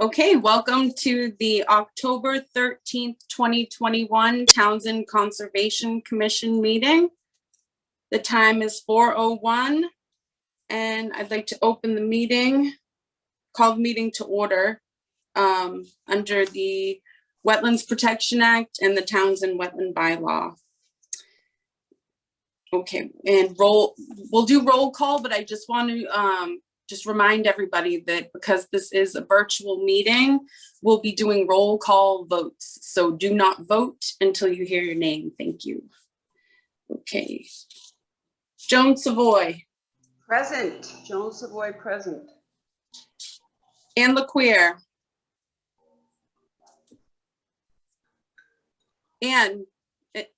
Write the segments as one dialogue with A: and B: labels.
A: Okay, welcome to the October 13th, 2021 Townsend Conservation Commission meeting. The time is 4:01 and I'd like to open the meeting, call the meeting to order under the Wetlands Protection Act and the Townsend Wetland Bylaw. Okay, and we'll do roll call, but I just want to just remind everybody that because this is a virtual meeting, we'll be doing roll call votes. So do not vote until you hear your name. Thank you. Okay. Joan Savoy.
B: Present. Joan Savoy present.
A: Ann LaQueer. Ann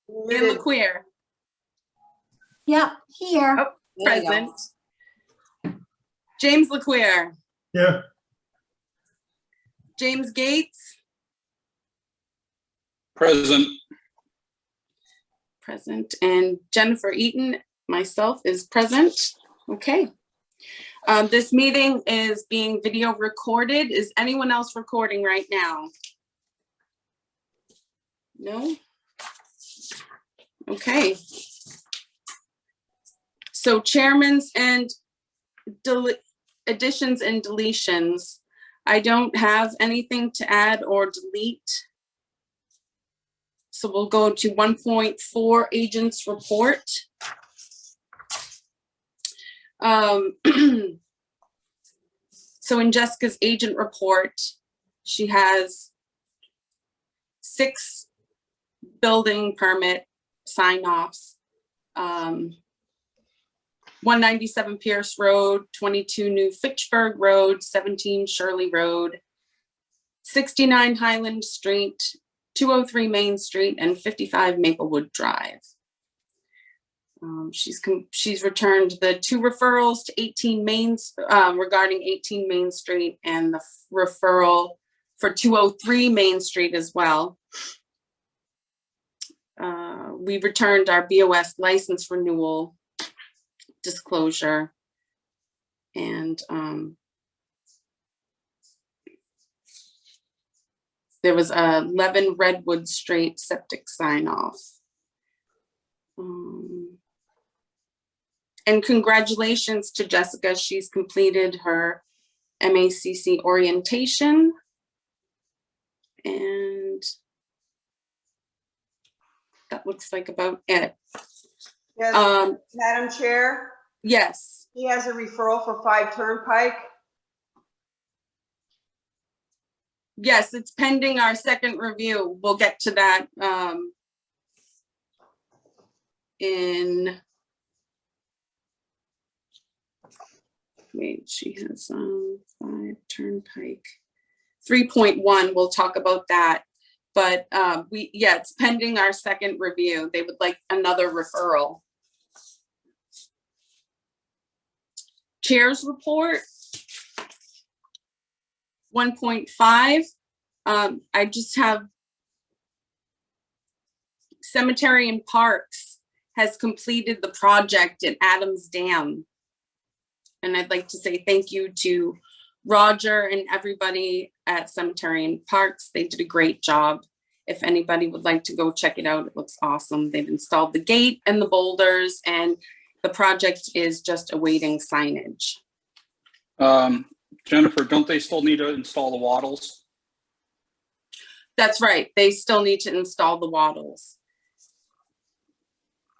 A: LaQueer.
C: Yep, here.
A: Oh, present. James LaQueer.
D: Yeah.
A: James Gates.
E: Present.
A: Present. And Jennifer Eaton, myself, is present. Okay. This meeting is being video recorded. Is anyone else recording right now? No? Okay. So chairman's and additions and deletions. I don't have anything to add or delete. So we'll go to 1.4 agents report. So in Jessica's agent report, she has 6 building permit sign-offs. 197 Pierce Road, 22 New Fitchburg Road, 17 Shirley Road, 69 Highland Street, 203 Main Street, and 55 Maplewood Drive. She's returned the 2 referrals to 18 regarding 18 Main Street and the referral for 203 Main Street as well. We returned our BOS license renewal disclosure, and there was a 11 Redwood Street septic sign off. And congratulations to Jessica. She's completed her MACC orientation. And that looks like about it.
B: Yes, Madam Chair.
A: Yes.
B: He has a referral for 5 Turnpike.
A: Yes, it's pending our second review. We'll get to that wait, she has 5 Turnpike. 3.1, we'll talk about that. But it's pending our second review. They would like another referral. Chair's report. 1.5. I just have Cemetery and Parks has completed the project at Adams Dam. And I'd like to say thank you to Roger and everybody at Cemetery and Parks. They did a great job. If anybody would like to go check it out, it looks awesome. They've installed the gate and the boulders, and the project is just awaiting signage.
E: Jennifer, don't they still need to install the wattles?
A: That's right. They still need to install the wattles.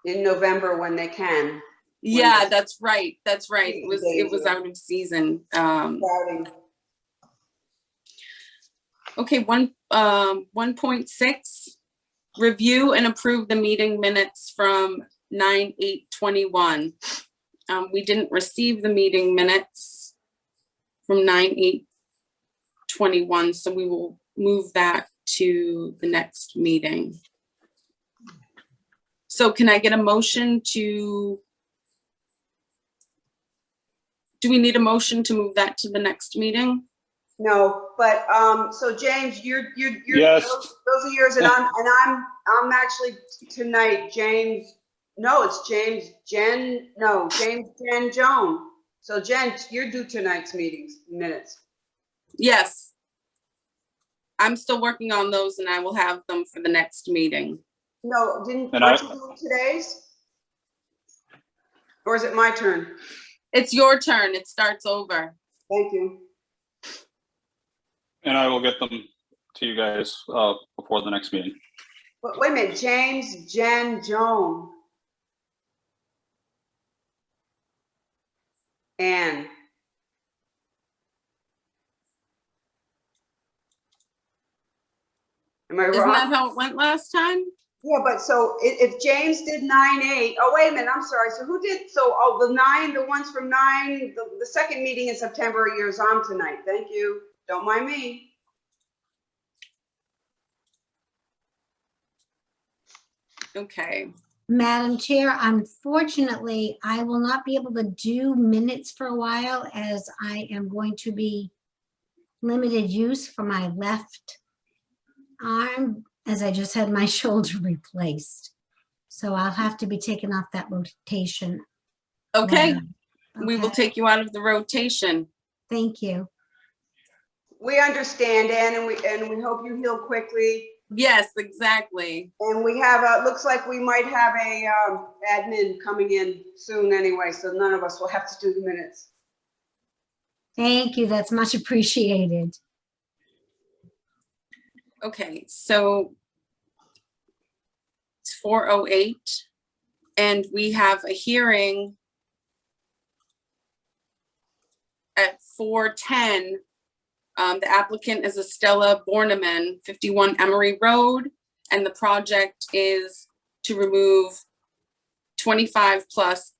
B: In November when they can.
A: Yeah, that's right. That's right. It was out of season. Okay, 1.6, review and approve the meeting minutes from 9/8/21. We didn't receive the meeting minutes from 9/8/21, so we will move that to the next meeting. So can I get a motion to, do we need a motion to move that to the next meeting?
B: No, but so James, you're
E: Yes.
B: Those are yours, and I'm actually tonight, James. No, it's James, Jen. No, James, Jen, Joan. So Jen, you're due tonight's minutes.
A: Yes. I'm still working on those and I will have them for the next meeting.
B: No,
E: And
B: weren't you doing today's? Or is it my turn?
A: It's your turn. It starts over.
B: Thank you.
E: And I will get them to you guys before the next meeting.
B: But wait a minute, James, Jen, Joan. Anne. Am I
A: Isn't
B: wrong?
A: that how it went last time?
B: Yeah, but so if James did 9/8, oh, wait a minute, I'm sorry. So who did, the 9, the ones from 9, the second meeting in September are yours on tonight. Thank you. Don't mind me.
A: Okay.
C: Madam Chair, unfortunately, I will not be able to do minutes for a while as I am going to be limited use for my left arm as I just had my shoulder replaced. So I'll have to be taken off that rotation.
A: Okay.
C: Wow.
A: We will
C: Okay.
A: take you out of the rotation.
C: Thank you.
B: We understand, Anne, and we hope you heal quickly.
A: Yes, exactly.
B: And we have looks like we might have a admin coming in soon anyway, so none of us will have to do the minutes.
C: Thank you. That's much appreciated.
A: Okay, so it's 4:08 and we have a hearing at 4:10. The applicant is Estella Borneman, 51 Emery Road, and the project is to remove 25 plus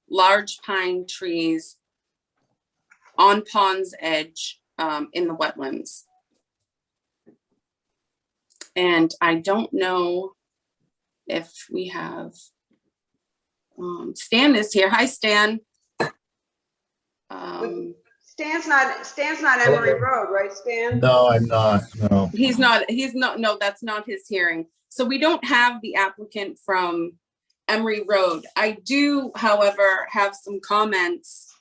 A: large pine trees on Pond's Edge in the wetlands. And I don't know if we have, Stan is here. Hi, Stan.
B: Stan's not Emery Road, right, Stan?
D: No, I'm not, no.
A: He's not, no, that's not his hearing. So we don't have the applicant from Emery Road. I do, however, have some comments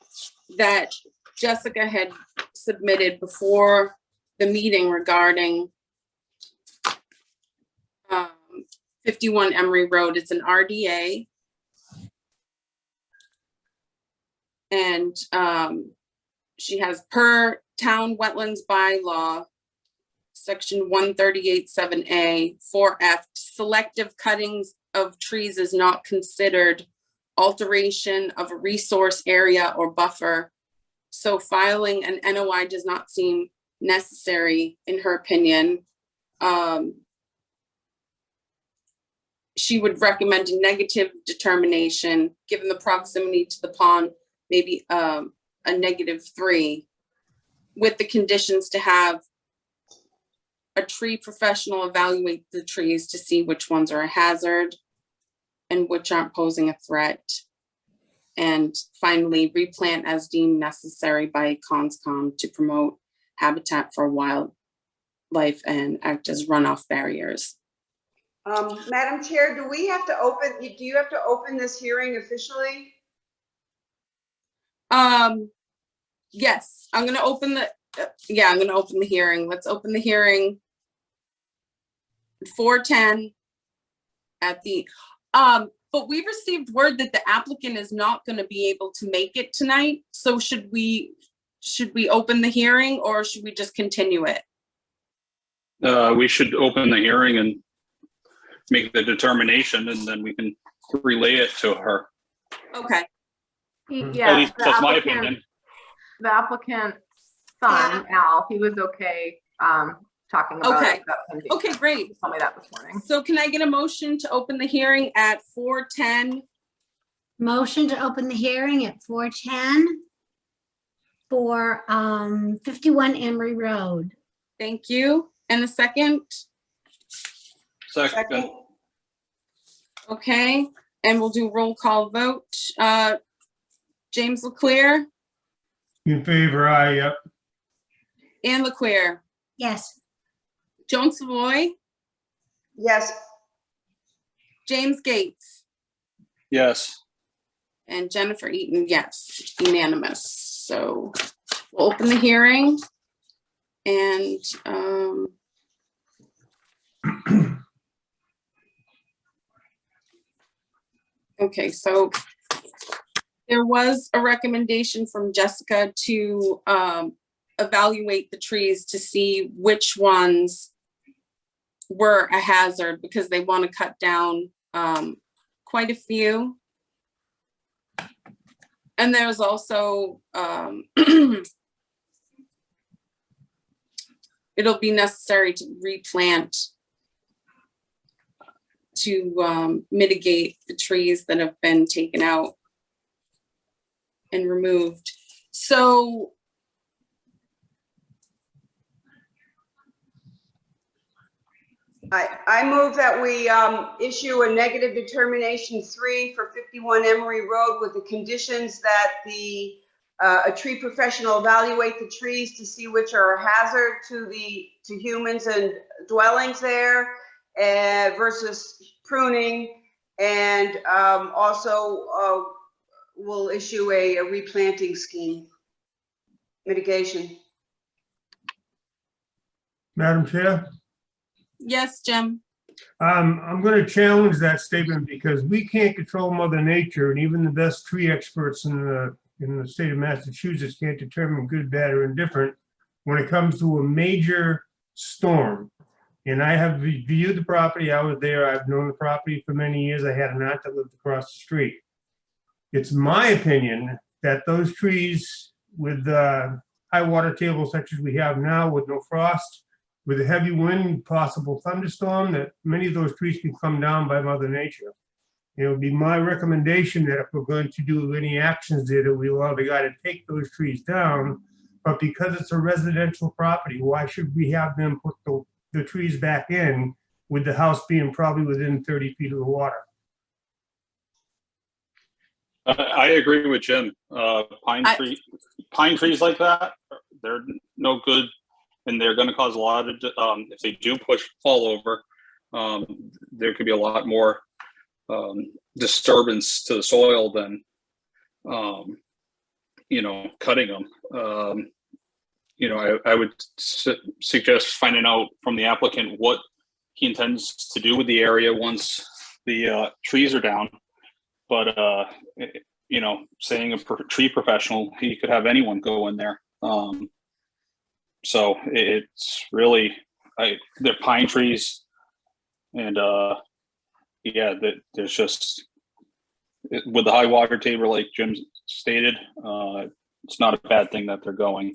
A: that Jessica had submitted before the meeting regarding 51 Emery Road. It's an RDA. And she has per town wetlands bylaw, section 138(7)A, 4F, selective cuttings of trees is not considered alteration of a resource area or buffer. So filing an NOI does not seem necessary in her opinion. She would recommend a negative determination, given the proximity to the pond, maybe a -3, with the conditions to have a tree professional evaluate the trees to see which ones are a hazard and which aren't posing a threat. And finally, replant as deemed necessary by CONSCOM to promote habitat for wildlife and act as runoff barriers.
B: Madam Chair, do you have to open this hearing officially?
A: Yes, I'm gonna open the, I'm gonna open the hearing. Let's open the hearing. 4:10 at the, but we received word that the applicant is not gonna be able to make it tonight. So should we open the hearing or should we just continue it?
E: We should open the hearing and make the determination, and then we can relay it to her.
A: Okay,
E: At
F: Yeah,
E: least that's my opinion.
F: the applicant's son, Al, he was okay talking about
A: Okay.
F: it. That's him.
A: okay, great.
F: He told me that this morning.
A: So can I get a motion to open the hearing at 4:10?
C: Motion to open the hearing at 4:10 for 51 Emery Road.
A: Thank you. And a second?
E: Second.
A: Okay, and we'll do roll call vote. James Leclerc,
G: In favor, aye, yep.
A: Ann Leclerc,
C: Yes.
A: Joan Savoy,
B: Yes.
A: James Gates,
E: Yes.
A: and Jennifer Eaton, yes, unanimous. So we'll open the hearing. And Okay, so there was a recommendation from Jessica to evaluate the trees to see which ones were a hazard, because they want to cut down quite a few. And there's also it'll be necessary to replant to mitigate the trees that have been taken out and removed. So
B: I move that we issue a negative determination 3 for 51 Emery Road with the conditions that a tree professional evaluate the trees to see which are a hazard to humans and dwellings there versus pruning, and also we'll issue a replanting scheme mitigation.
G: Madam Chair,
A: yes, Jim.
G: I'm going to challenge that statement because we can't control Mother Nature, and even the best tree experts in the state of Massachusetts can't determine good, bad, or indifferent when it comes to a major storm. And I have viewed the property. I was there. I've known the property for many years. I had an aunt that lived across the street. It's my opinion that those trees with high water tables such as we have now with no frost, with a heavy wind, possible thunderstorm, that many of those trees can come down by Mother Nature. It would be my recommendation that if we're going to do any actions there, that we allow the guy to take those trees down. But because it's a residential property, why should we have them put the trees back in with the house being probably within 30 feet of the water?
E: I agree with Jim. Pine trees like that, they're no good, and they're going to cause a lot of, if they do fall over, there could be a lot more disturbance to the soil than, cutting them. I would suggest finding out from the applicant what he intends to do with the area once the trees are down. But, saying a tree professional, he could have anyone go in there. So it's really, they're pine trees, and there's just, with the high water table, like Jim stated, it's not a bad thing that they're going.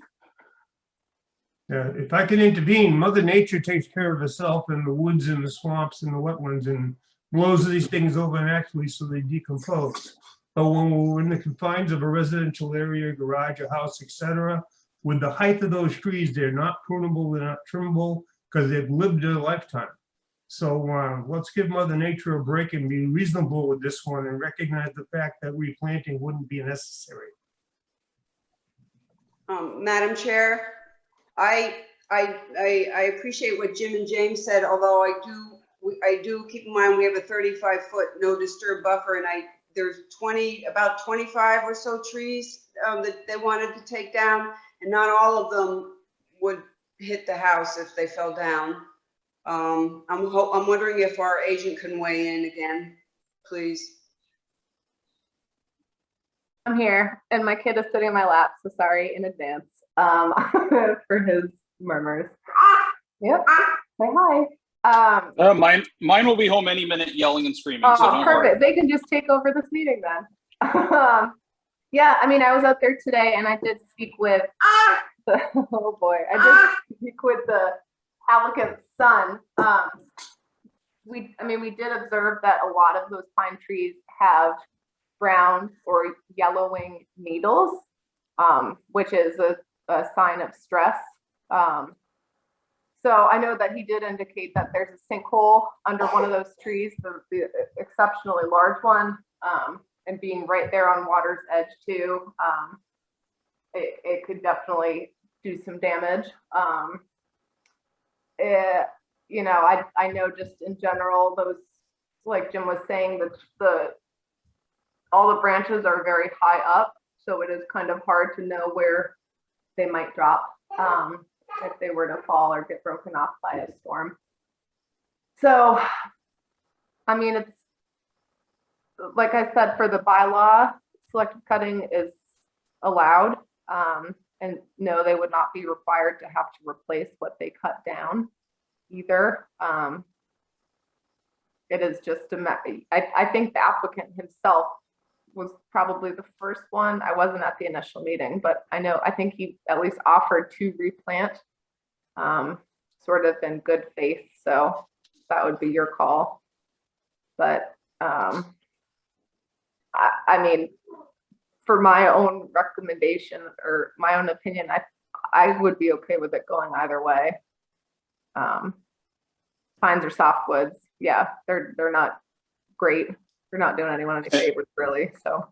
G: If I can intervene, Mother Nature takes care of herself in the woods and the swamps and the wetlands and blows these things over naturally so they decompose. But when we're in the confines of a residential area, garage, a house, etc., with the height of those trees, they're not prunable, they're not trimmable, because they've lived their lifetime. So let's give Mother Nature a break and be reasonable with this one and recognize the fact that replanting wouldn't be necessary.
B: Madam Chair, I appreciate what Jim and James said, although I do keep in mind we have a 35-foot no disturb buffer, and there's about 25 or so trees that they wanted to take down, and not all of them would hit the house if they fell down. I'm wondering if our agent can weigh in again, please.
F: I'm here, and my kid is sitting in my lap, so sorry in advance for his murmurs. Yep, say hi.
E: Mine will be home any minute, yelling and screaming.
F: Oh,
E: so don't
F: perfect.
E: worry.
F: They can just take over this meeting then. Yeah, I mean, I was out there today, and I did speak with oh boy, I did speak with the applicant's son. We did observe that a lot of those pine trees have brown or yellowing needles, which is a sign of stress. So I know that he did indicate that there's a sinkhole under one of those trees, the exceptionally large one, and being right there on water's edge too, it could definitely do some damage. I know just in general, those, like Jim was saying, all the branches are very high up, so it is kind of hard to know where they might drop if they were to fall or get broken off by a storm. So, I mean, it's, like I said, for the bylaw, selective cutting is allowed. And no, they would not be required to have to replace what they cut down either. It is just I think the applicant himself was probably the first one. I wasn't at the initial meeting, but I think he at least offered to replant, sort of in good faith. So that would be your call. But I mean, for my own recommendation or my own opinion, I would be okay with it going either way. Pines or softwoods, yeah, they're not great. They're not doing anyone any favors really. So,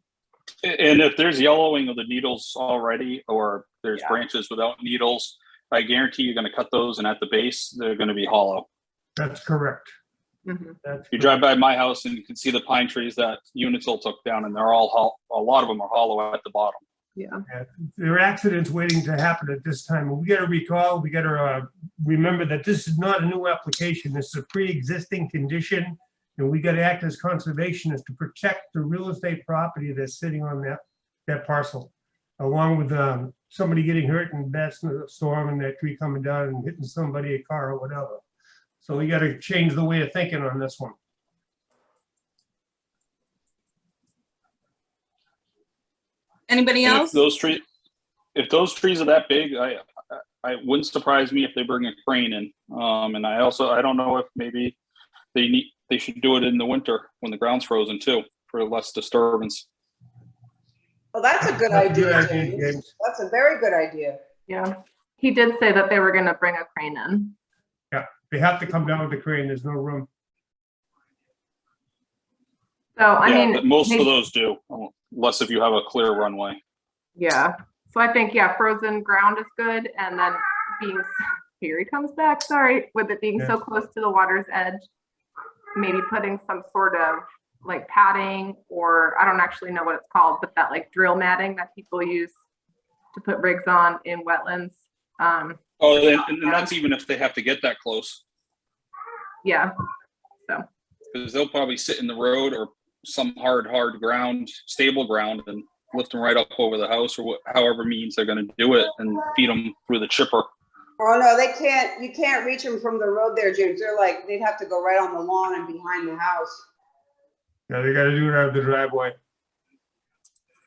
E: And if there's yellowing of the needles already, or there's
F: Yeah.
E: branches without needles, I guarantee you're going to cut those, and at the base they're going to be hollow.
G: That's correct.
F: mhm.
G: That's
E: You drive by my house and you can see the pine trees that Unitil took down, and they're all a lot of them are hollow at the bottom.
F: Yeah,
G: There are accidents waiting to happen at this time. We got to recall, we got to remember that this is not a new application. This is a pre-existing condition. And we got to act as conservationists to protect the real estate property that's sitting on that parcel, along with somebody getting hurt in that storm and that tree coming down and hitting somebody, a car or whatever. So we got to change the way of thinking on this one.
A: Anybody
E: And
A: else?
E: if those trees are that big, I wouldn't surprise me if they bring a crane in. And I don't know if maybe they should do it in the winter when the ground's frozen too, for less disturbance.
B: Well, that's a good
G: That's a good
B: idea,
G: idea,
B: James.
G: James.
B: That's a very good idea.
F: yeah. He did say that they were going to bring a crane in.
G: They have to come down with the crane. There's no room.
F: So I
E: Yeah,
F: mean,
E: but most
F: maybe-
E: of those do, unless if you have a clear runway.
F: Yeah. So I think, yeah, frozen ground is good. And then here he comes back, sorry, with it being so close to the water's edge, maybe putting some sort of like padding, or I don't actually know what it's called, but that like drill matting that people use to put rigs on in wetlands.
E: And that's even if they have to get that close,
F: Yeah.
E: because they'll probably sit in the road or some hard ground, stable ground, and lift them right up over the house, or however means they're going to do it, and feed them through the chipper.
B: Oh, no, they can't, you can't reach them from the road there, James. They'd have to go right on the lawn and behind the house.
G: Yeah, they got to do it out of the driveway.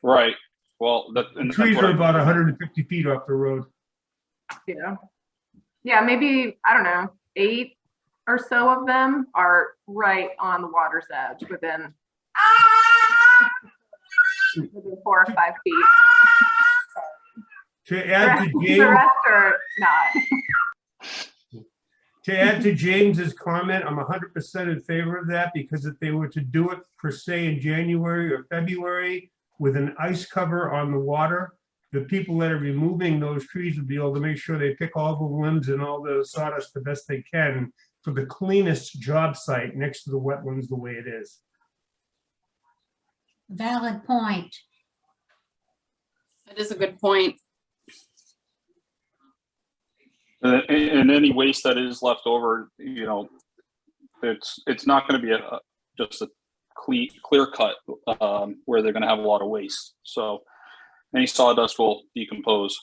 E: Right. Well,
G: The trees are about 150 feet off the road.
F: Yeah. Yeah, maybe, I don't know, 8 or so of them are right on the water's edge within 4 or 5 feet.
G: To add to
F: The
G: James,
F: rest are not.
G: to add to James's comment, I'm 100% in favor of that, because if they were to do it per se in January or February with an ice cover on the water, the people that are removing those trees would be able to make sure they pick all the limbs and all the sawdust the best they can for the cleanest job site next to the wetlands the way it is.
C: Valid point.
A: That is a good point.
E: And any waste that is left over, it's not going to be just a clear cut where they're going to have a lot of waste. So any sawdust will decompose.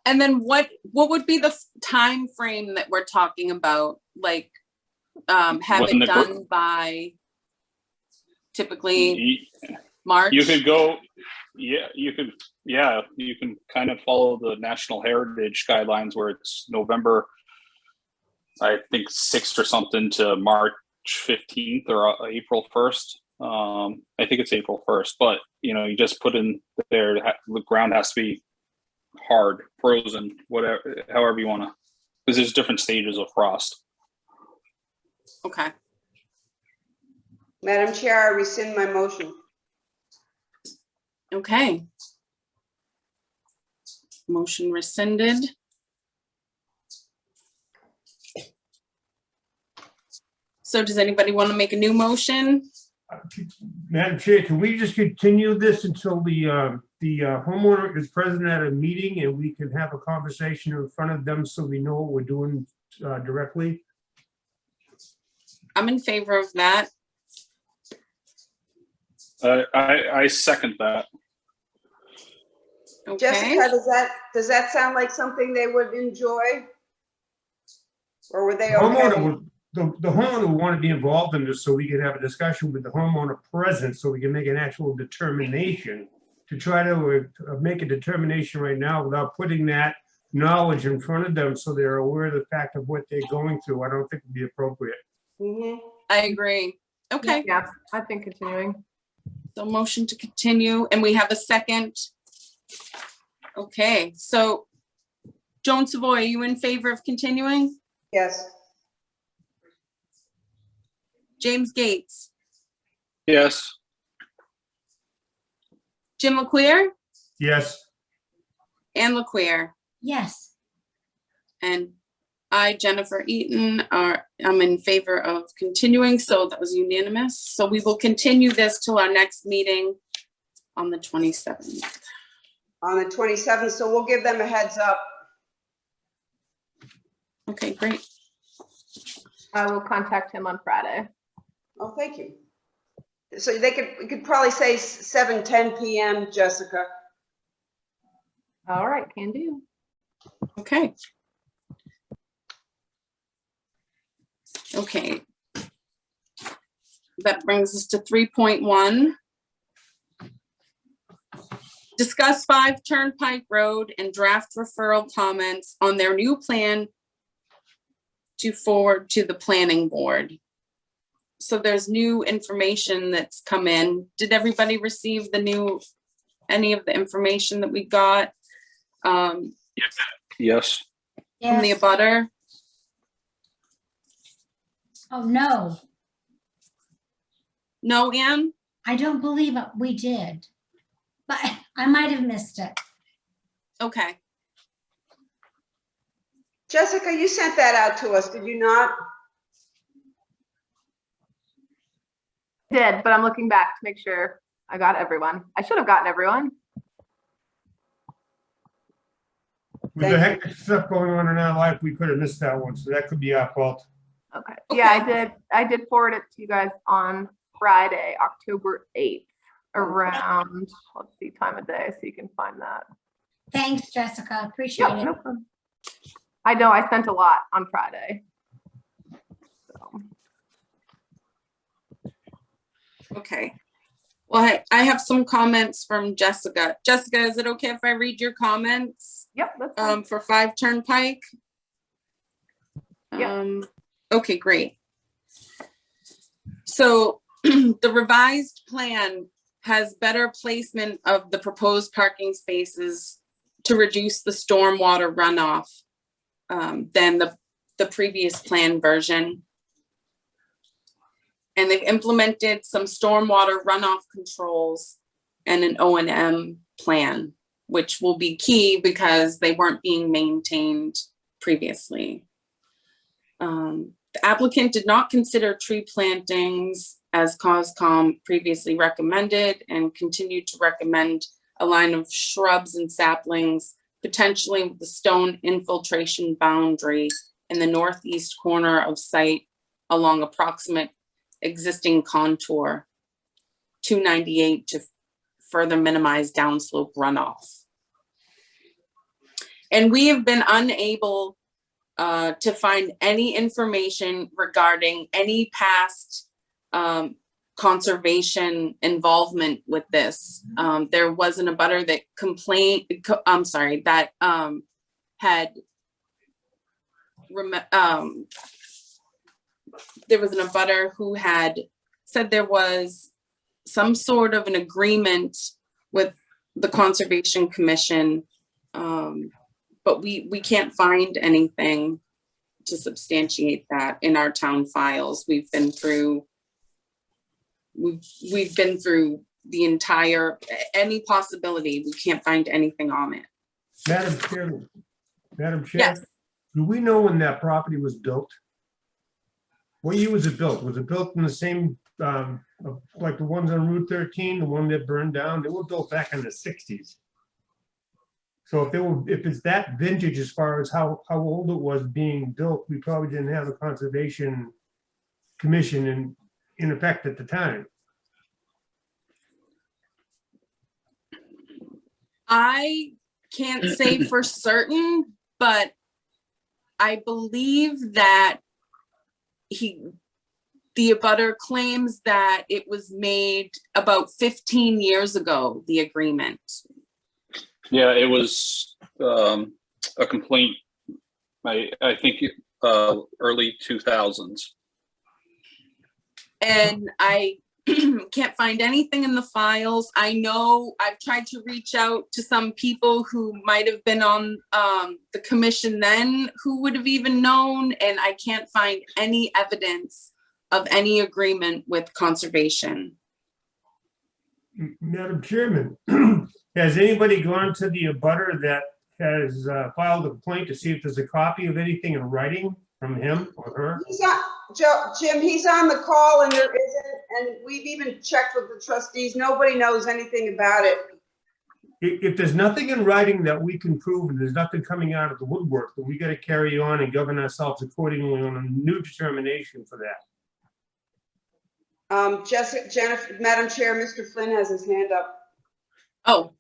A: And then what would be the time frame that we're talking about? Like, have
E: When
A: it
E: the
A: done by typically March?
E: You could go, you can kind of follow the National Heritage guidelines where it's November, I think 6th or something, to March 15th or April 1st. I think it's April 1st, but you just put in there, the ground has to be hard, frozen, whatever, however you want to, because there's different stages of frost.
A: Okay.
B: Madam Chair, I rescind my motion.
A: Okay. Motion rescinded. So does anybody want to make a new motion?
G: Madam Chair, can we just continue this until the homeowner is present at a meeting and we can have a conversation in front of them so we know what we're doing directly?
A: I'm in favor of that.
E: I second that.
A: Okay,
B: Jessica, does that sound like something they would enjoy? Or were they
G: The homeowner
B: okay?
G: would, the homeowner would want to be involved in this so we can have a discussion with the homeowner present, so we can make an actual determination. To try to make a determination right now without putting that knowledge in front of them so they're aware of the fact of what they're going through, I don't think would be appropriate.
B: Mhm.
A: I agree. Okay,
F: Yeah, I think continuing.
A: so motion to continue, and we have a second. Okay, so Joan Savoy, are you in favor of continuing?
B: Yes,
A: James Gates,
E: Yes.
A: Jim LaQueer,
G: Yes,
A: Ann LaQueer,
C: Yes,
A: and I, Jennifer Eaton, I'm in favor of continuing, so that was unanimous. So we will continue this till our next meeting on the 27th.
B: on the 27th, so we'll give them a heads up.
A: Okay, great.
F: I will contact him on Friday.
B: Oh, thank you. So we could probably say 7:10 PM, Jessica.
F: All right, can do.
A: Okay. Okay. That brings us to 3.1. Discuss 5 Turnpike Road and draft referral comments on their new plan to forward to the planning board. So there's new information that's come in. Did everybody receive any of the information that we got from
E: Yes.
A: the
C: yes.
A: abutter?
C: Oh, no,
A: No, Ann?
C: I don't believe we did. But I might have missed it.
A: Okay.
B: Jessica, you sent that out to us, did you not?
F: Did, but I'm looking back to make sure I got everyone. I should have gotten everyone.
G: with the hectic stuff going on in our life, we could have missed that one, so that could be our fault.
F: Okay. Yeah, I did forward it to you guys on Friday, October 8th, around, let's see, time of day, so you can find that.
C: Thanks, Jessica. Appreciate
F: Yeah,
C: it.
F: no problem. I know I sent a lot on Friday. So.
A: Okay. Well, I have some comments from Jessica. Jessica, is it okay if I read your comments
F: Yep, that's fine.
A: for 5 Turnpike?
F: Yep.
A: Okay, great. So the revised plan has better placement of the proposed parking spaces to reduce the stormwater runoff than the previous plan version. And they've implemented some stormwater runoff controls and an O&M plan, which will be key because they weren't being maintained previously. The applicant did not consider tree plantings as COSCOM previously recommended and continued to recommend a line of shrubs and saplings, potentially with the stone infiltration boundary in the northeast corner of site along approximate existing contour 298 to further minimize downslope runoff. And we have been unable to find any information regarding any past conservation involvement with this. There was an abutter that complained, that had, there was an abutter who had said there was some sort of an agreement with the Conservation Commission, but we can't find anything to substantiate that in our town files. We've been through the entire, any possibility, we can't find anything on it.
G: Madam Chair,
A: Yes,
G: do we know when that property was built? What year was it built? Was it built in the same, like the ones on Route 13, the one that burned down? They were built back in the 60s. So if it's that vintage as far as how old it was being built, we probably didn't have a conservation commission in effect at the time.
A: I can't say for certain, but I believe that the abutter claims that it was made about 15 years ago, the agreement.
E: Yeah, it was a complaint, I think early 2000s.
A: And I can't find anything in the files. I know I've tried to reach out to some people who might have been on the commission then who would have even known, and I can't find any evidence of any agreement with conservation.
G: Madam Chairman, has anybody gone to the abutter that has filed a complaint to see if there's a copy of anything in writing from him or her?
B: He's on, Jim, he's on the call and there isn't, and we've even checked with the trustees. Nobody knows anything about it.
G: If there's nothing in writing that we can prove, and there's nothing coming out of the woodwork, then we got to carry on and govern ourselves accordingly on a new determination for that.
B: Jennifer, Madam Chair, Mr. Flynn has his hand up.
A: Oh.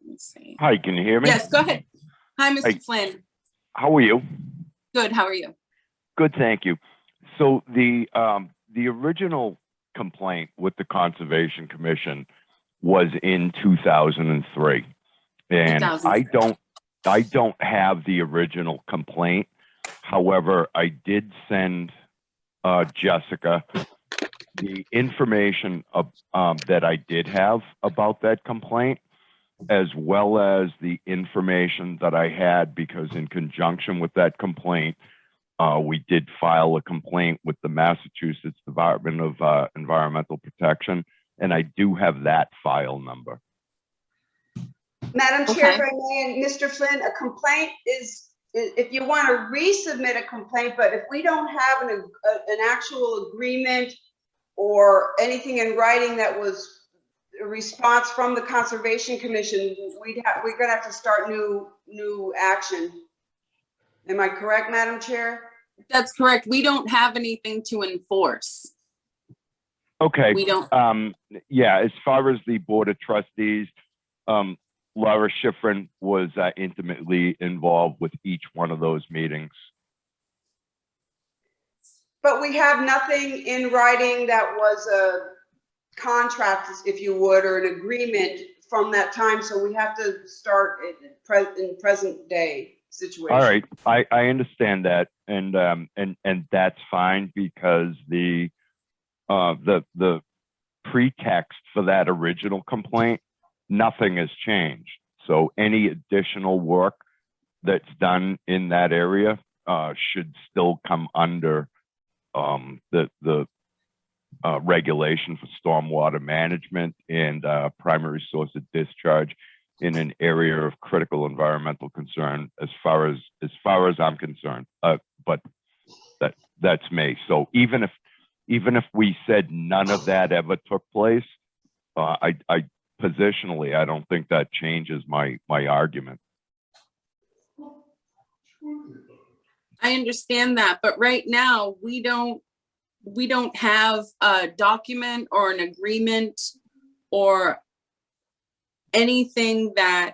A: Let's see.
D: Hi, can you hear me?
A: Yes, go ahead. Hi, Mr.
D: Hi.
A: Flynn.
D: How are you?
A: Good, how are you?
D: Good, thank you. So the original complaint with the Conservation Commission was in 2003, and
A: 2003.
D: I don't have the original complaint. However, I did send Jessica the information that I did have about that complaint, as well as the information that I had, because in conjunction with that complaint, we did file a complaint with the Massachusetts Department of Environmental Protection, and I do have that file number.
B: Madam Chair,
A: Okay.
B: if I may, and Mr. Flynn, a complaint is, if you want to resubmit a complaint, but if we don't have an actual agreement or anything in writing that was a response from the Conservation Commission, we're gonna have to start new action. Am I correct, Madam Chair?
A: That's correct. We don't have anything to enforce.
D: Okay.
A: We don't.
D: Yeah, as far as the Board of Trustees, Laura Schifrin was intimately involved with each one of those meetings.
B: But we have nothing in writing that was a contract, if you would, or an agreement from that time. So we have to start in present day situation.
D: All right, I understand that, and that's fine, because the pretext for that original complaint, nothing has changed. So any additional work that's done in that area should still come under the regulation for stormwater management and primary source of discharge in an area of critical environmental concern, as far as I'm concerned. But that's me. So even if we said none of that ever took place, I positionally, I don't think that changes my argument.
A: I understand that, but right now we don't have a document or an agreement or anything that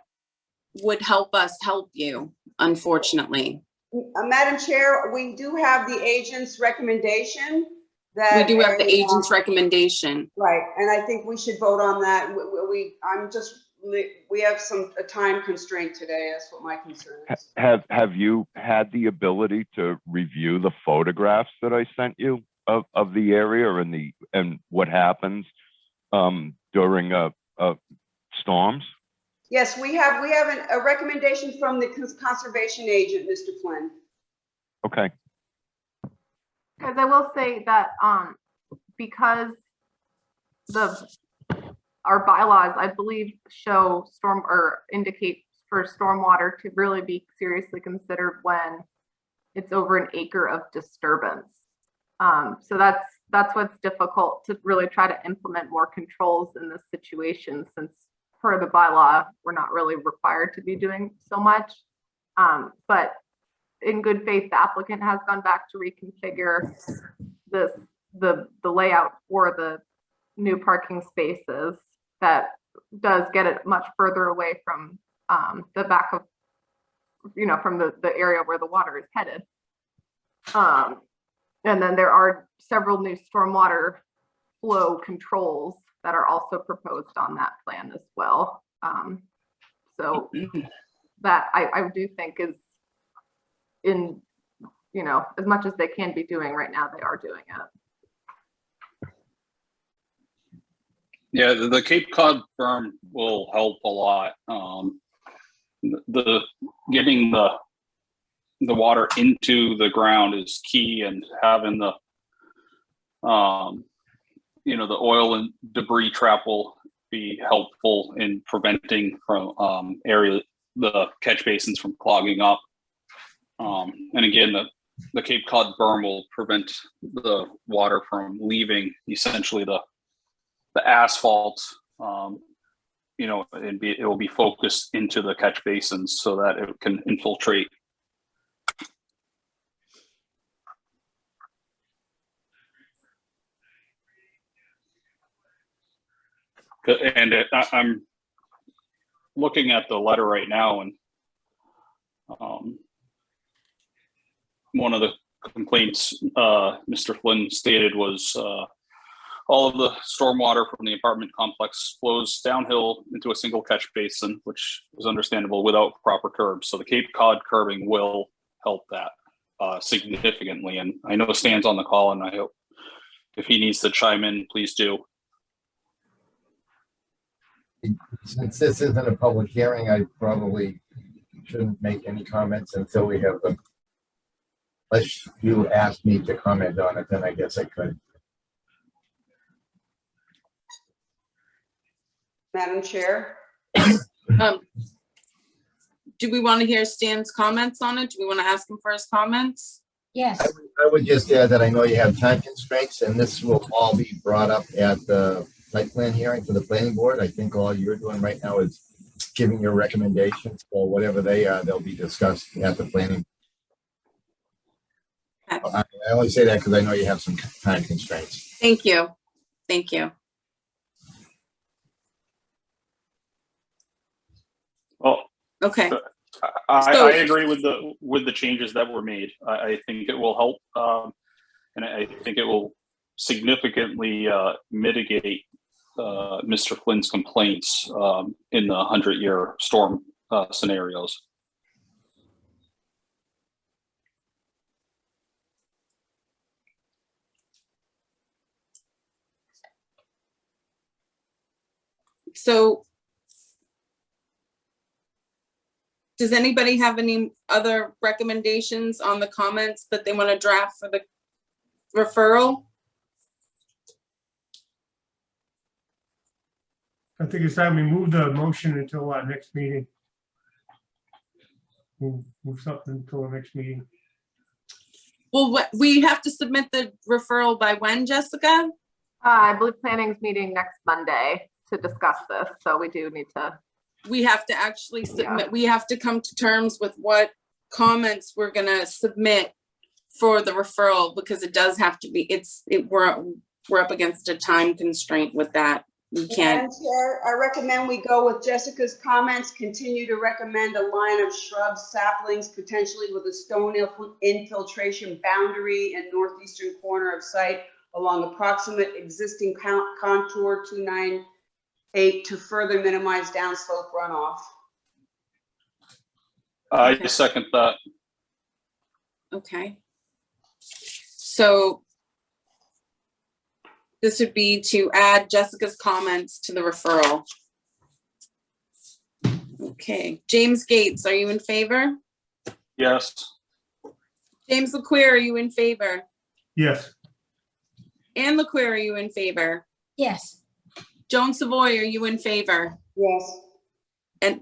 A: would help us help you, unfortunately.
B: Madam Chair, we do have the agent's recommendation.
A: We do have the agent's recommendation.
B: Right, and I think we should vote on that. We have a time constraint today. That's what my concern is.
D: Have you had the ability to review the photographs that I sent you of the area and what happens during storms?
B: Yes, we have a recommendation from the conservation agent, Mr. Flynn.
D: Okay.
F: Because I will say that because our bylaws, I believe, show indicate for stormwater to really be seriously considered when it's over an acre of disturbance. So that's what's difficult to really try to implement more controls in this situation, since per the bylaw, we're not really required to be doing so much. But in good faith, the applicant has gone back to reconfigure the layout for the new parking spaces that does get it much further away from the back of, from the area where the water is headed. And then there are several new stormwater flow controls that are also proposed on that plan as well. So that I do think is in, as much as they can be doing right now, they are doing it.
E: Yeah, the Cape Cod berm will help a lot. Getting the water into the ground is key, and having the the oil and debris trap will be helpful in preventing from the catch basins from clogging up. And again, the Cape Cod berm will prevent the water from leaving essentially the asphalt, and it will be focused into the catch basins so that it can infiltrate. And I'm looking at the letter right now, and one of the complaints Mr. Flynn stated was all of the stormwater from the apartment complex flows downhill into a single catch basin, which is understandable without proper curbs. So the Cape Cod curbing will help that significantly. And I know Stan's on the call, and I hope if he needs to chime in, please do.
H: Since this isn't a public hearing, I probably shouldn't make any comments until we have them. Unless you ask me to comment on it, then I guess I could.
B: Madam Chair?
A: Do we want to hear Stan's comments on it? Do we want to ask him for his comments?
C: Yes.
H: I would just add that I know you have time constraints, and this will all be brought up at the site plan hearing for the planning board. I think all you're doing right now is giving your recommendations, or whatever they are, they'll be discussed at the planning.
A: Okay.
H: I only say that because I know you have some time constraints.
A: Thank you. Thank you.
E: Well,
A: Okay.
E: I agree with the changes that were made. I think it will help, and I think it will significantly mitigate Mr. Flynn's complaints in the 100-year storm scenarios.
A: So does anybody have any other recommendations on the comments that they want to draft for the referral?
G: I think it's time we move the motion until our next meeting. Move something until our next meeting.
A: Well, we have to submit the referral by when, Jessica?
F: I believe planning's meeting next Monday to discuss this, so we do need to. We
A: have to actually submit,
F: Yeah.
A: We have to come to terms with what comments we're gonna submit for the referral, because it does have to be, we're up against a time constraint with that. We can't.
B: Madam Chair, I recommend we go with Jessica's comments, continue to recommend a line of shrubs, saplings, potentially with a stone infiltration boundary and northeastern corner of site along approximate existing contour 298 to further minimize downslope runoff.
E: I second that.
A: Okay. So this would be to add Jessica's comments to the referral. Okay, James Gates, are you in favor?
E: Yes.
A: James LaQueer, are you in favor?
G: Yes.
A: Ann LaQueer, are you in favor?
C: Yes.
A: Joan Savoy, are you in favor?
B: Yes.
A: And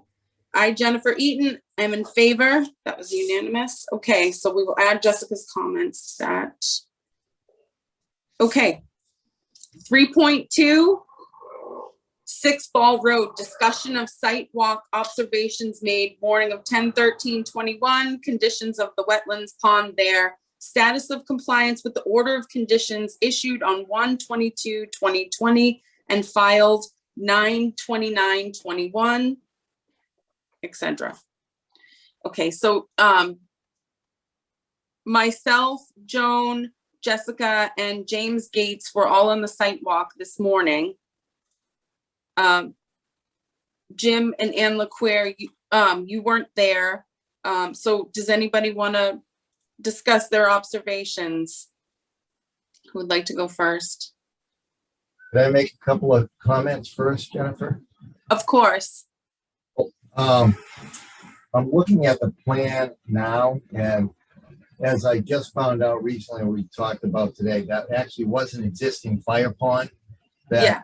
A: I, Jennifer Eaton, am in favor. That was unanimous. Okay, so we will add Jessica's comments to that. Okay. 3.2, 6 Ball Road, discussion of site walk observations made morning of 10/13/21, conditions of the wetlands pond there, status of compliance with the order of conditions issued on 1/22/2020 and filed 9/29/21, etc. Okay, so myself, Joan, Jessica, and James Gates were all on the site walk this morning. Jim and Ann LaQuere, you weren't there. So does anybody want to discuss their observations? Who would like to go first?
H: Could I make a couple of comments first, Jennifer?
A: Of course.
H: I'm looking at the plan now, and as I just found out recently, we talked about today, that actually was an existing fire pond that
A: Yeah.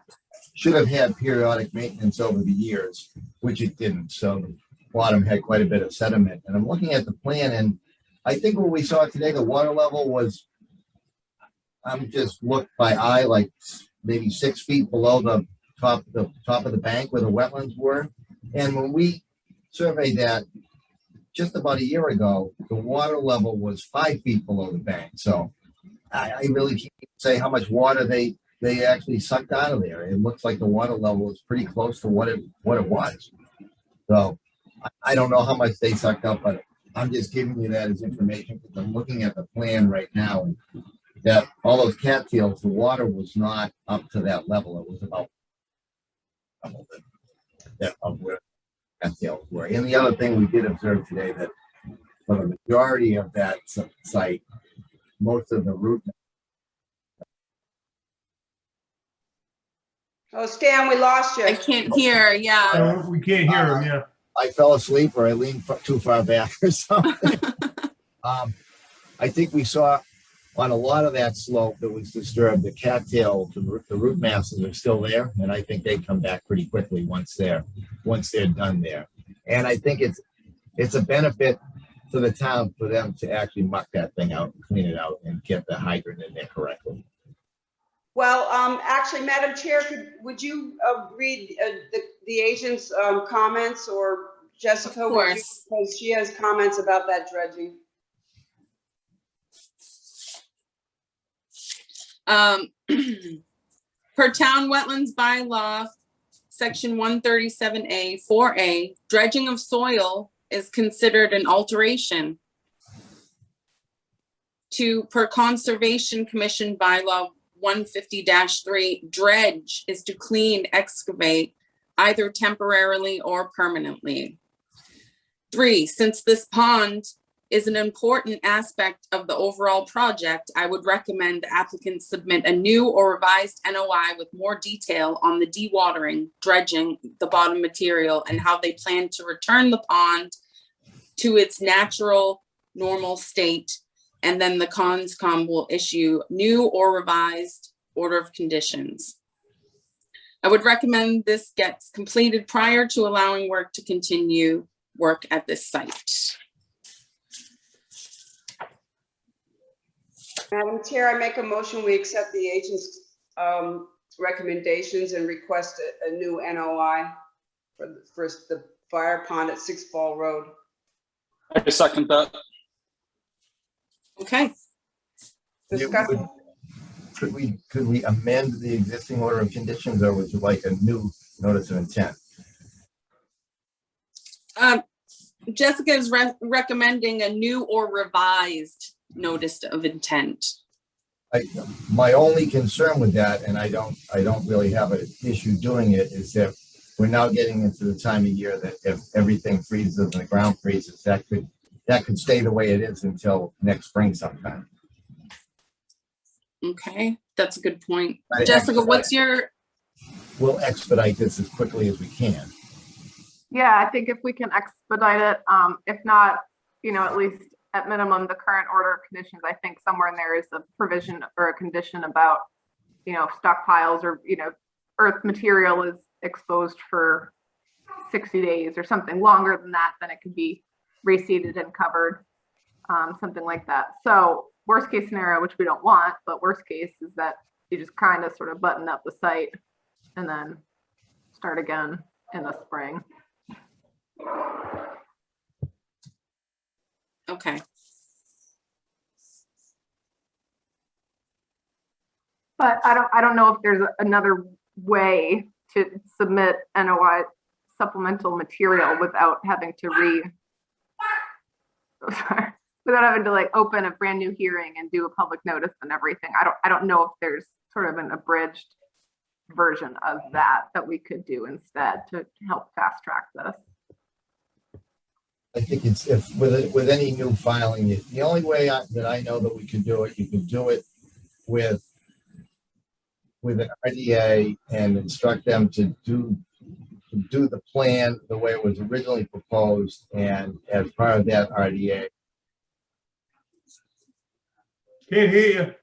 H: should have had periodic maintenance over the years, which it didn't. So the bottom had quite a bit of sediment. And I'm looking at the plan, and I think what we saw today, the water level was, I'm just looked by eye, like maybe 6 feet below the top of the bank where the wetlands were. And when we surveyed that just about a year ago, the water level was 5 feet below the bank. So I really can't say how much water they actually sucked out of there. It looks like the water level is pretty close to what it was. So I don't know how much they sucked up, but I'm just giving you that as information because I'm looking at the plan right now, and that all those cattails, the water was not up to that level. It was about that of where cattails were. And the other thing we did observe today, that for the majority of that site, most of the root.
B: Oh, Stan, we lost you.
A: I can't hear, yeah.
G: We can't hear him, yeah.
H: I fell asleep or I leaned too far back or something. I think we saw on a lot of that slope that was disturbed, the cattail, the root masses are still there, and I think they come back pretty quickly once they're done there. And I think it's a benefit to the town for them to actually muck that thing out and clean it out and get the hydrant in there correctly.
B: Well, actually, Madam Chair, would you read the agent's comments, or Jessica?
A: Of course.
B: Because she has comments about that dredging.
A: Per town wetlands bylaw, section 137A, 4A, dredging of soil is considered an alteration. 2, per Conservation Commission bylaw 150-3, dredge is to clean, excavate, either temporarily or permanently. 3, since this pond is an important aspect of the overall project, I would recommend the applicant submit a new or revised NOI with more detail on the dewatering, dredging, the bottom material, and how they plan to return the pond to its natural, normal state. And then the CONSCOM will issue new or revised order of conditions. I would recommend this gets completed prior to allowing work to continue work at this site.
B: Madam Chair, I make a motion, we accept the agent's recommendations and request a new NOI for the fire pond at 6 Ball Road.
E: I second that.
A: Okay.
B: Discussion.
H: Could we amend the existing order of conditions, or would you like a new notice of intent?
A: Jessica is recommending a new or revised notice of intent.
H: My only concern with that, and I don't really have an issue doing it, is that we're now getting into the time of year that if everything freezes and the ground freezes, that could stay the way it is until next spring sometime.
A: Okay, that's a good point. Jessica, what's your?
H: We'll expedite this as quickly as we can.
F: Yeah, I think if we can expedite it, if not, at least at minimum, the current order of conditions, I think somewhere in there is a provision or a condition about, stockpiles or, earth material is exposed for 60 days or something longer than that, then it could be reseeded and covered, something like that. So worst case scenario, which we don't want, but worst case is that you just kind of sort of button up the site and then start again in the spring.
A: Okay.
F: But I don't know if there's another way to submit NOI supplemental material without having to without having to like open a brand new hearing and do a public notice and everything. I don't know if there's sort of an abridged version of that we could do instead to help fast track this.
H: I think it's, if with any new filing, the only way that I know that we can do it, you can do it with an RDA and instruct them to do the plan the way it was originally proposed, and as part of that RDA.
G: Can't hear you.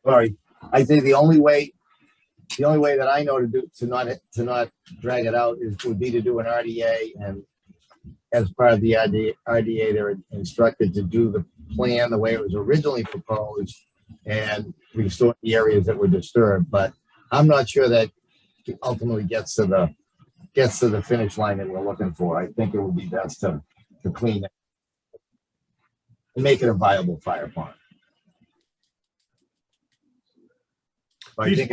H: Sorry, I say the only way that I know to not drag it out would be to do an RDA, and as part of the RDA, they're instructed to do the plan the way it was originally proposed and restore the areas that were disturbed. But I'm not sure that ultimately gets to the finish line that we're looking for. I think it would be best to clean it and make it a viable fire pond. But I think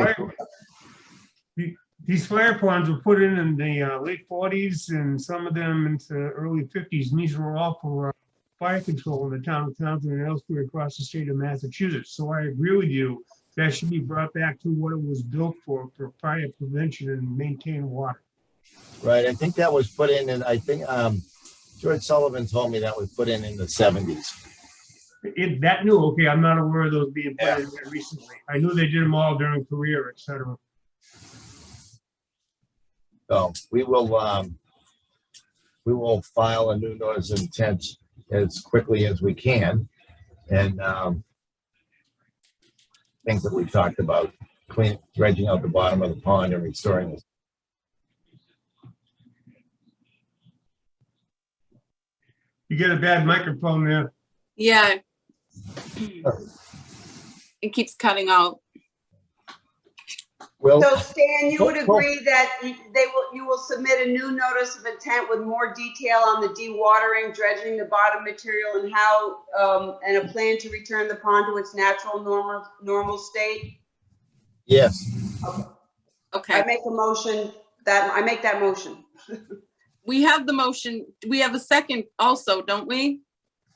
G: These fire ponds were put in the late 40s and some of them into early 50s. And these were all for fire control in the town of Townsend and elsewhere across the state of Massachusetts. So I agree with you. That should be brought back to what it was built for fire prevention and maintain water.
H: right. I think that was put in, and I think George Sullivan told me that was put in the 70s.
G: That new, okay, I'm not aware of those being put in there recently. I knew they did them all during career, et cetera.
H: So we will file a new notice of intent as quickly as we can, and things that we talked about, dredging out the bottom of the pond and restoring this.
G: You get a bad microphone there.
A: Yeah. It keeps cutting out.
H: Well,
B: So Stan, you would agree that you will submit a new notice of intent with more detail on the dewatering, dredging the bottom material, and how, and a plan to return the pond to its natural normal state?
H: yes,
A: Okay.
B: I make that motion.
A: We have the motion. We have a second also, don't we?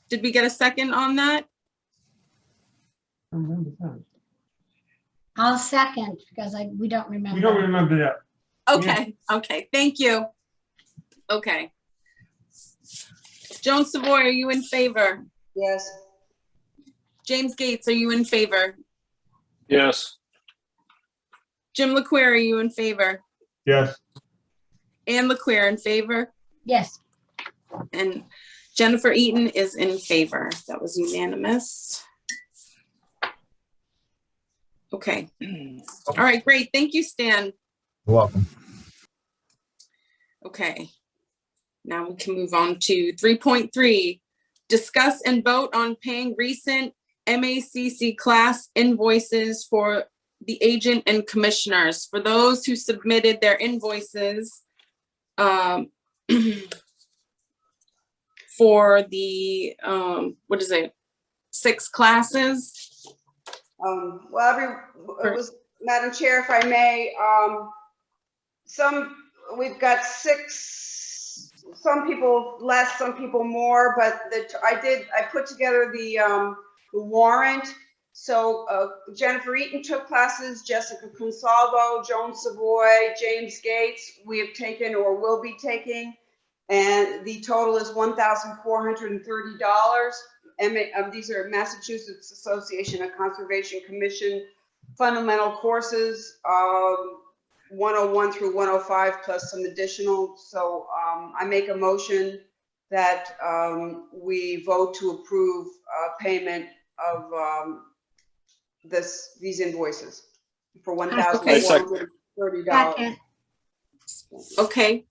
A: Did we get a second on that?
C: I'll second because we don't remember.
G: We don't remember that.
A: Okay, okay, thank you. Okay. Joan Savoy, are you in favor?
B: Yes.
A: James Gates, are you in favor?
E: Yes.
A: Jim LeQueer, are you in favor?
G: Yes.
A: Ann LeQueer in favor?
C: Yes,
A: And Jennifer Eaton is in favor. That was unanimous. Okay. All right, great. Thank you, Stan.
H: you're welcome.
A: Okay. Now we can move on to 3.3. Discuss and vote on paying recent MACC class invoices for the agent and commissioners. For those who submitted their invoices for the, what is it, 6 classes?
B: Madam Chair, if I may, we've got 6, some people less, some people more, but I put together the warrant. So Jennifer Eaton took classes, Jessica Consalvo, Joan Savoy, James Gates, we have taken or will be taking, and the total is $1,430. These are Massachusetts Association of Conservation Commission fundamental courses, 101 through 105 plus some additional. So I make a motion that we vote to approve payment of these invoices for $1,430.
C: second.
A: Okay.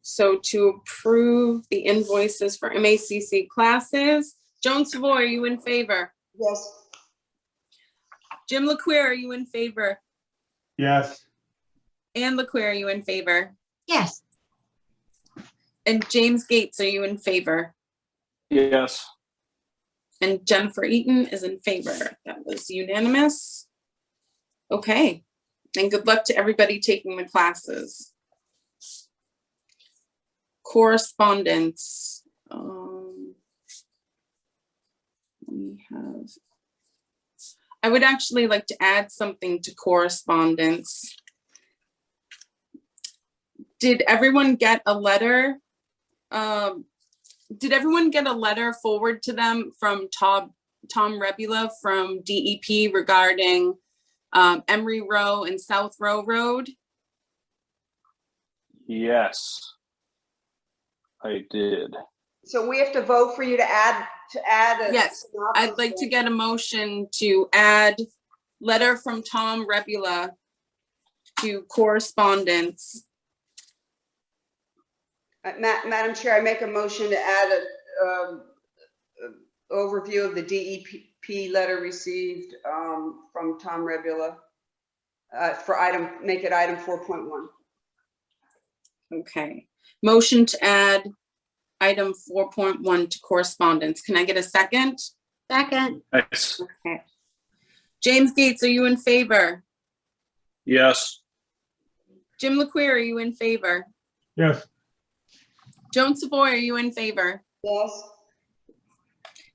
A: So to approve the invoices for MACC classes, Joan Savoy, are you in favor?
B: Yes.
A: Jim LeQueer, are you in favor?
G: Yes.
A: Ann LaQueer, are you in favor?
C: Yes,
A: And James Gates, are you in favor?
E: Yes.
A: And Jennifer Eaton is in favor. That was unanimous. Okay, and good luck to everybody taking the classes. Correspondence. We have, I would actually like to add something to correspondence. Did everyone get a letter? Did everyone get a letter forward to them from Tom Rebula from DEP regarding Emery Row and South Row Road?
E: Yes. I did.
B: So we have to vote for you to add a.
A: Yes, I'd like to get a motion to add letter from Tom Rebula to correspondence.
B: Madam Chair, I make a motion to add a overview of the DEP letter received from Tom Rebula for make it item 4.1.
A: Okay, motion to add item 4.1 to correspondence. Can I get a second?
C: second,
E: Nice.
A: Okay. James Gates, are you in favor?
E: Yes.
A: Jim LaQueer, are you in favor?
G: Yes,
A: Joan Savoy, are you in favor?
B: Yes.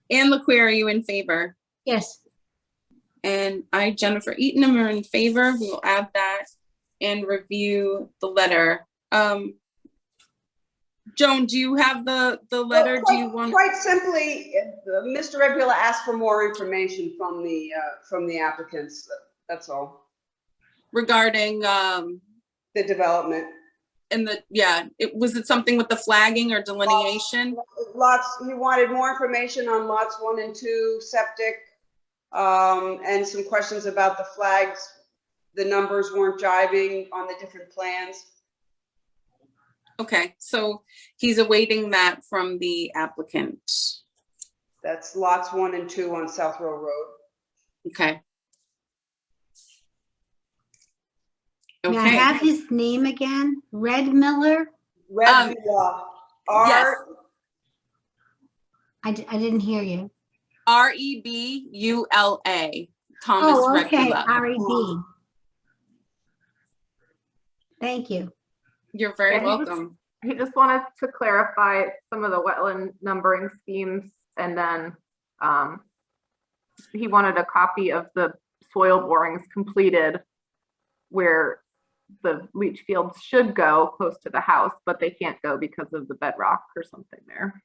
A: Ann LaQueer, are you in favor?
C: yes.
A: And I, Jennifer Eaton, am in favor. We will add that and review the letter. Joan, do you have the letter? Do you want?
B: Quite simply, Mr. Rebula asked for more information from the applicants. That's all.
A: Regarding,
B: The development.
A: and the, yeah, was it something with the flagging or delineation?
B: He wanted more information on lots 1 and 2, septic, and some questions about the flags. The numbers weren't jiving on the different plans.
A: Okay, so he's awaiting that from the applicant.
B: That's lots 1 and 2 on South Row Road.
A: Okay.
C: May I
A: Okay,
C: have his name again? Red Miller?
B: Rebula.
A: yes.
C: I didn't hear you.
A: Rebula, Thomas
C: Oh, okay,
A: Rebula.
C: R-E-B. Thank you.
A: You're very
F: Yeah, he was-
A: welcome.
F: He just wanted to clarify some of the wetland numbering schemes, and then he wanted a copy of the soil borings completed where the leach fields should go close to the house, but they can't go because of the bedrock or something there.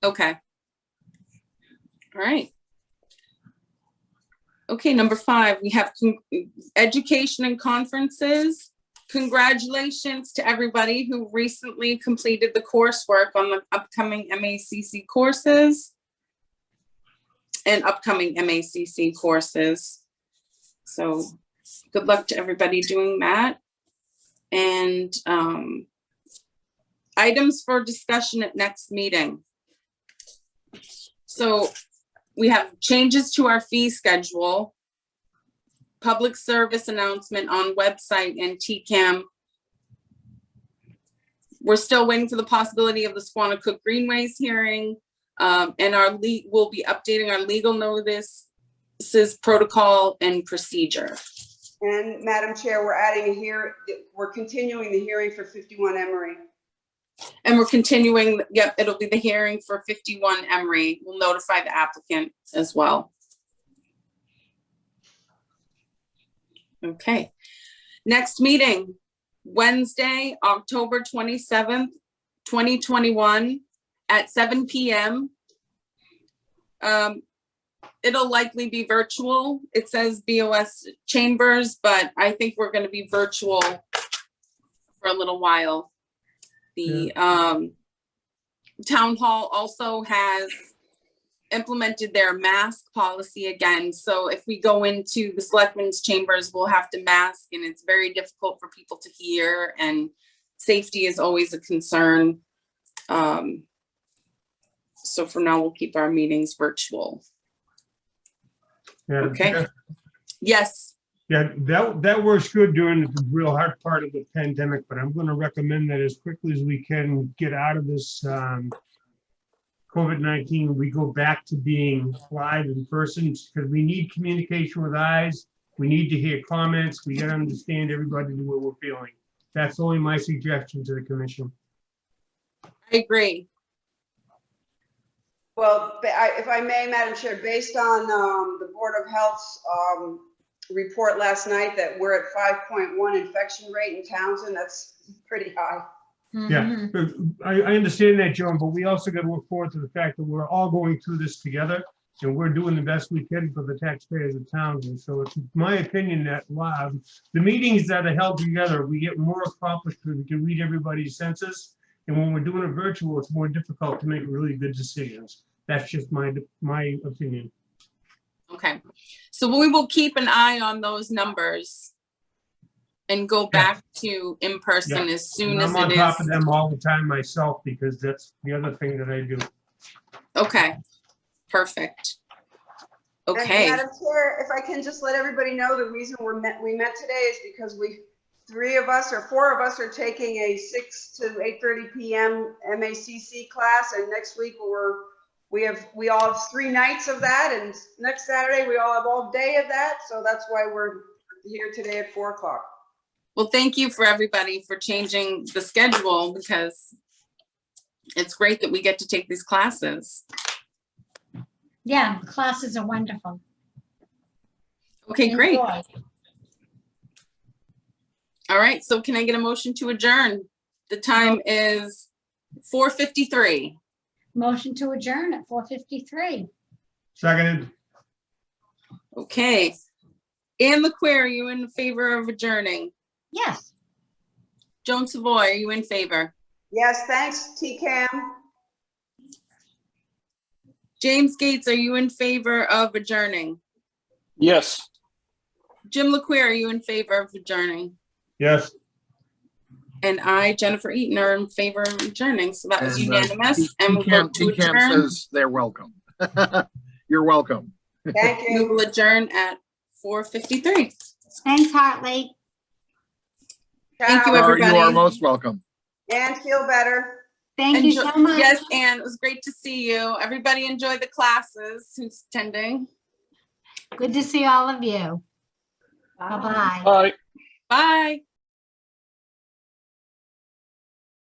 A: Okay. All right. Okay, number 5, we have education and conferences. Congratulations to everybody who recently completed the coursework on the upcoming MACC courses and upcoming MACC courses. So good luck to everybody doing that. And items for discussion at next meeting. So we have changes to our fee schedule, public service announcement on website and TCAM. We're still waiting for the possibility of the Squanicook Greenways hearing, and we'll be updating our legal notices, protocol, and procedure.
B: And Madam Chair, we're continuing the hearing for 51 Emery.
A: And we're continuing, yep, it'll be the hearing for 51 Emery. We'll notify the applicant as well. Okay, next meeting, Wednesday, October 27th, 2021 at 7 p.m. It'll likely be virtual. It says BOS Chambers, but I think we're going to be virtual for a little while. The town hall also has implemented their mask policy again. So if we go into the selectmen's chambers, we'll have to mask, and it's very difficult for people to hear, and safety is always a concern. So for now, we'll keep our meetings virtual.
G: Madam
A: Okay.
G: Chair,
A: Yes,
G: Yeah, that works good during the real hard part of the pandemic, but I'm gonna recommend that as quickly as we can get out of this COVID-19, we go back to being live in person, because we need communication with eyes. We need to hear comments. We gotta understand everybody what we're feeling. That's only my suggestion to the commission.
A: I agree.
B: Well, if I may, Madam Chair, based on the Board of Health's report last night that we're at 5.1 infection rate in Townsend, that's pretty high.
G: Yeah,
C: Mhm.
G: but I understand that, Joan, but we also got to look forward to the fact that we're all going through this together, and we're doing the best we can for the taxpayers of Townsend. So it's my opinion that the meetings that are held together, we get more accomplished because we can read everybody's senses. And when we're doing it virtual, it's more difficult to make really good decisions. That's just my opinion.
A: Okay, so we will keep an eye on those numbers and go back to in person as soon
G: And
A: as
G: I'm on
A: it
G: top of
A: is.
G: them all the time myself, because that's the other thing that I do.
A: Okay, perfect.
B: And
A: Okay,
B: Madam Chair, if I can just let everybody know, the reason we met today is because four of us are taking a 6 to 8:30 p.m. MACC class, and next week we all have 3 nights of that, and next Saturday we all have all day of that. So that's why we're here today at 4 o'clock.
A: well, thank you for everybody for changing the schedule, because it's great that we get to take these classes.
C: Yeah, classes are wonderful.
A: Okay, great.
C: Enjoy.
A: All right, so can I get a motion to adjourn? The time is 4:53.
C: Motion to adjourn at 4:53.
G: Seconded.
A: Okay. Ann LaQuere, are you in favor of adjourning?
C: Yes.
A: Joan Savoy, are you in favor?
B: Yes, thanks, TCAM.
A: James Gates, are you in favor of adjourning?
E: Yes.
A: Jim LaQuere, are you in favor of adjourning?
G: Yes.
A: And I, Jennifer Eaton, are in favor of adjourning. So that was
I: And,
A: unanimous. And we'll vote to
I: TCAM
A: adjourn.
I: says they're welcome. You're welcome.
B: Thank
A: We
B: you.
A: will adjourn at 4:53.
C: Thanks, Hartley.
A: Thank you,
B: Ciao.
A: everybody.
I: You are most welcome.
B: And feel better.
C: Thank you so much.
A: Yes, Ann, it was great to see you. Everybody enjoy the classes who's attending.
C: Good to see all of you. Bye-bye.
E: Bye.
A: Bye.